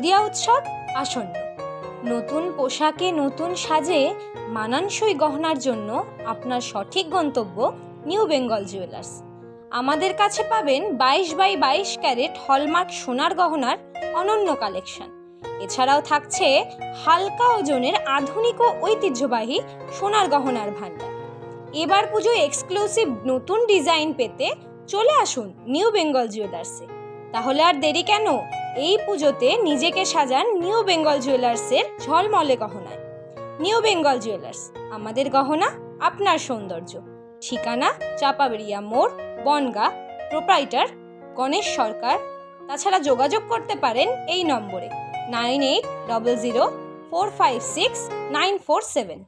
শারদীয়া উৎসব আসন্ন। নতুন পোশাকে নতুন সাজে মানানসই গহনার জন্য আপনার সঠিক গন্তব্য নিউ বেঙ্গল জুয়েলার্স। আমাদের কাছে পাবেন 22x22 ক্যারেট হলমার্ক সোনার গহনার অনন্য কালেকশন। এছাড়াও থাকছে হালকা ওজনের আধুনিক ও ঐতিহ্যবাহী সোনার গহনার ভান্ডার। এবার পুজোয় এক্সক্লুসিভ নতুন ডিজাইন পেতে চলে আসুন নিউ বেঙ্গল জুয়েলার্সে। তাহলে আর দেরি কেন? এই পুজোতে নিজেকে সাজান নিউ বেঙ্গল জুয়েলার্সের ঝলমলে গহনায়। নিউ বেঙ্গল জুয়েলার্স, আমাদের গহনা আপনার সৌন্দর্য। ঠিকানা চাপাবেড়িয়া মোড়, বনগাঁ। প্রোপ্রাইটার গণেশ সরকার। তাছাড়া যোগাযোগ করতে পারেন এই নম্বরে 9800456947।